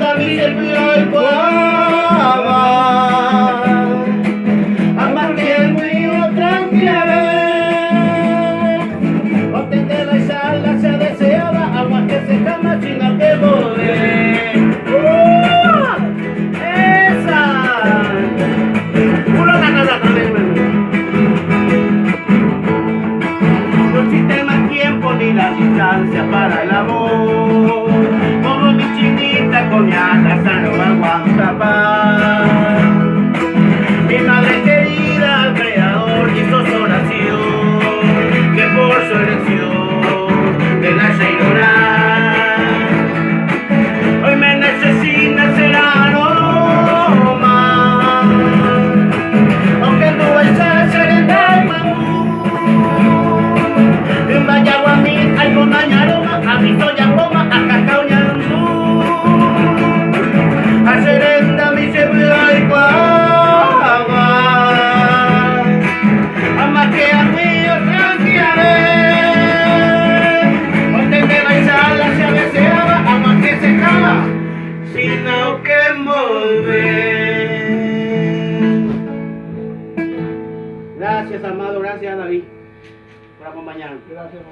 da mi sempre il cuore, ama que el mío tranquila, o te queda esa la se deseaba, agua que se cama sin que volver. Esa. Uno nada también. No existe más tiempo ni la distancia para el amor. Como mi chiquita con mi casa no aguanta paz. Mi madre querida, el creador hizo su oración, que por su elección me la hace ignorar. Hoy me necesita, será no más. Aunque tú esa serena y mamú, en Vallaguamí hay con mañaroma, a mi soya goma, a cacao ñandú. A serenda mi se y guagua, ama que a mí yo tranquillaré. Donde me vais a la se deseaba, ama que se cama, sino que volver. Gracias, amado, gracias, David, por acompañarme. Gracias.